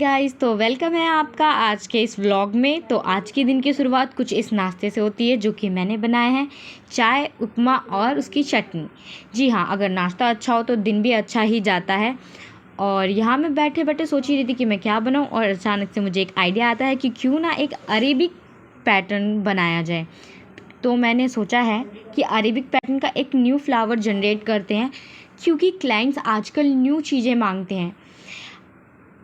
Guys, तो welcome है आपका आज के इस व्लॉग में। तो आज के दिन की शुरुआत कुछ इस नाश्ते से होती है जो कि मैंने बनाया है, चाय, उपमा और उसकी चटनी। जी हाँ, अगर नाश्ता अच्छा हो तो दिन भी अच्छा ही जाता है। और यहाँ मैं बैठे बैठे सोच ही रही थी कि मैं क्या बनाऊँ, और अचानक से मुझे एक आइडिया आता है कि क्यों ना एक अरेबिक पैटर्न बनाया जाए। तो मैंने सोचा है कि अरेबिक पैटर्न का एक न्यू फ्लावर जनरेट करते हैं, क्योंकि क्लाइंट्स आजकल न्यू चीज़ें मांगते हैं।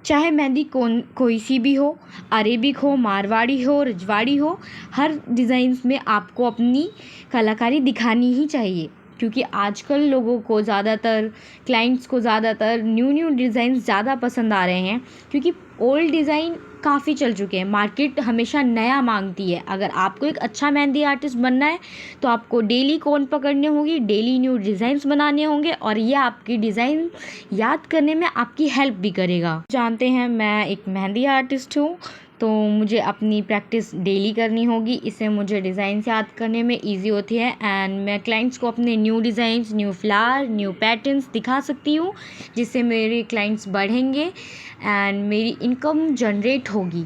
चाहे मेहंदी कोई सी भी हो, अरेबिक हो, मारवाड़ी हो, रजवाड़ी हो, हर डिज़ाइंस में आपको अपनी कलाकारी दिखानी ही चाहिए। क्योंकि आजकल लोगों को ज़्यादातर क्लाइंट्स को ज़्यादातर न्यू डिज़ाइंस ज़्यादा पसंद आ रहे हैं, क्योंकि ओल्ड डिज़ाइन काफ़ी चल चुके हैं। मार्केट हमेशा नया मांगती है। अगर आपको एक अच्छा मेहंदी आर्टिस्ट बनना है तो आपको डेली कोन पकड़नी होगी, डेली न्यू डिज़ाइंस बनाने होंगे, और ये आपकी डिज़ाइन याद करने में आपकी हेल्प भी करेगा। जानते हैं, मैं एक मेहंदी आर्टिस्ट हूँ, तो मुझे अपनी प्रैक्टिस डेली करनी होगी। इससे मुझे डिज़ाइंस याद करने में इजी होती है, एंड मैं क्लाइंट्स को अपने new designs, new flower, new patterns दिखा सकती हूँ, जिससे मेरे क्लाइंट्स बढ़ेंगे एंड मेरी इनकम जनरेट होगी।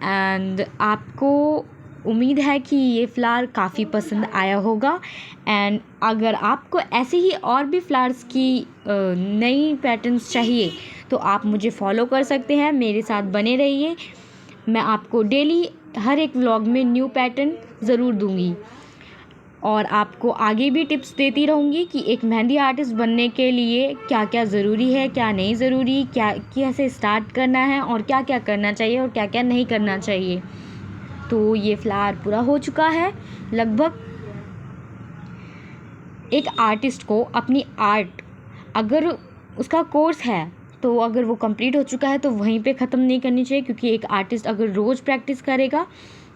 एंड आपको उम्मीद है कि ये फ्लावर काफ़ी पसंद आया होगा। एंड अगर आपको ऐसे ही और भी फ्लावर्स की नई पैटर्न्स चाहिए तो आप मुझे फॉलो कर सकते हैं, मेरे साथ बने रहिए। मैं आपको डेली हर एक व्लॉग में न्यू पैटर्न ज़रूर दूंगी, और आपको आगे भी टिप्स देती रहूँगी कि एक मेहंदी आर्टिस्ट बनने के लिए क्या क्या ज़रूरी है, क्या नहीं ज़रूरी, क्या कैसे स्टार्ट करना है, और क्या क्या करना चाहिए और क्या क्या नहीं करना चाहिए। तो ये फ्लावर पूरा हो चुका है लगभग। एक आर्टिस्ट को अपनी आर्ट, अगर उसका कोर्स है तो अगर वो कंप्लीट हो चुका है तो वहीं पे ख़त्म नहीं करनी चाहिए, क्योंकि एक आर्टिस्ट अगर रोज़ प्रैक्टिस करेगा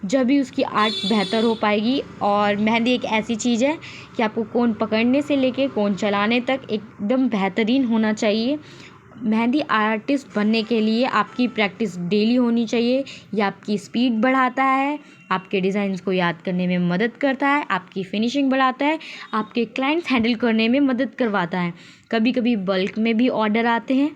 जब भी उसकी आर्ट बेहतर हो पाएगी। और मेहंदी एक ऐसी चीज़ है कि आपको कोन पकड़ने से लेके कोन चलाने तक एकदम बेहतरीन होना चाहिए। मेहंदी आर्टिस्ट बनने के लिए आपकी प्रैक्टिस डेली होनी चाहिए। यह आपकी स्पीड बढ़ाता है, आपके डिज़ाइंस को याद करने में मदद करता है, आपकी फिनिशिंग बढ़ाता है, आपके क्लाइंट्स हैंडल करने में मदद करवाता है। कभी कभी बल्क में भी ऑर्डर आते हैं,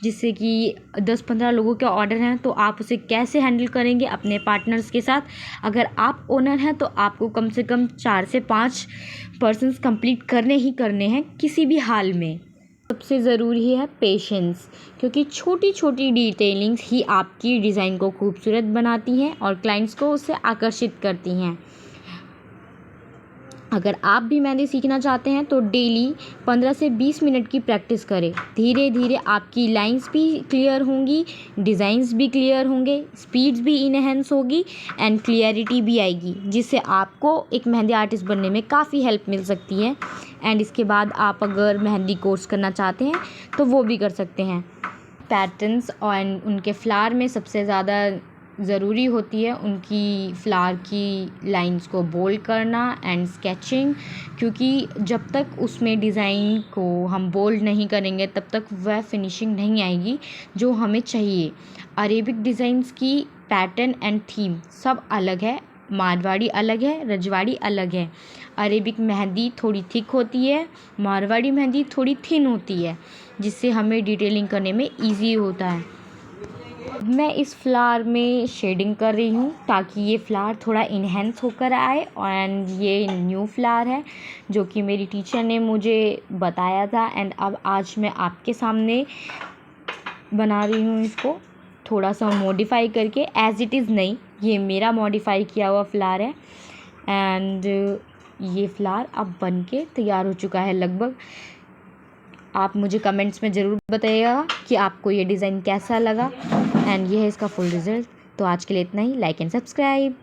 जिससे कि 10-15 लोगों के ऑर्डर हैं, तो आप उसे कैसे हैंडल करेंगे अपने पार्टनर्स के साथ। अगर आप ओनर हैं तो आपको कम से कम 4 से 5 पर्सन्स कंप्लीट करने ही करने हैं किसी भी हाल में। सबसे ज़रूरी है पेशेंस, क्योंकि छोटी छोटी डिटेलिंग्स ही आपकी डिज़ाइन को खूबसूरत बनाती हैं और क्लाइंट्स को उससे आकर्षित करती हैं। अगर आप भी मेहंदी सीखना चाहते हैं तो डेली 15 से 20 मिनट की प्रैक्टिस करें। धीरे धीरे आपकी लाइंस भी क्लियर होंगी, डिज़ाइंस भी क्लियर होंगे, स्पीड्स भी इनहेंस होगी एंड क्लियरिटी भी आएगी, जिससे आपको एक मेहंदी आर्टिस्ट बनने में काफ़ी हेल्प मिल सकती है। एंड इसके बाद आप अगर मेहंदी कोर्स करना चाहते हैं तो वो भी कर सकते हैं। पैटर्न्स और उनके फ्लावर में सबसे ज़्यादा ज़रूरी होती है उनकी फ्लावर की लाइंस को बोल्ड करना एंड स्केचिंग, क्योंकि जब तक उसमें डिज़ाइन को हम बोल्ड नहीं करेंगे तब तक वह फिनिशिंग नहीं आएगी जो हमें चाहिए। अरेबिक डिज़ाइंस की पैटर्न एंड थीम सब अलग है। मारवाड़ी अलग है, रजवाड़ी अलग है। अरेबिक मेहंदी थोड़ी थिक होती है, मारवाड़ी मेहंदी थोड़ी थिन होती है, जिससे हमें डिटेलिंग करने में ईजी होता है। मैं इस फ्लावर में शेडिंग कर रही हूँ ताकि ये फ्लावर थोड़ा इन्हेंस होकर आए। एंड ये न्यू फ्लावर है जो कि मेरी टीचर ने मुझे बताया था, एंड अब आज मैं आपके सामने बना रही हूँ इसको थोड़ा सा मॉडिफाई करके। एज़ इट इज़ नहीं, ये मेरा मॉडिफाई किया हुआ फ्लावर है। एंड ये फ्लावर अब बन के तैयार हो चुका है लगभग। आप मुझे कमेंट्स में ज़रूर बताइएगा कि आपको ये डिज़ाइन कैसा लगा, एंड ये है इसका फुल रिज़ल्ट। तो आज के लिए इतना ही। Like and subscribe.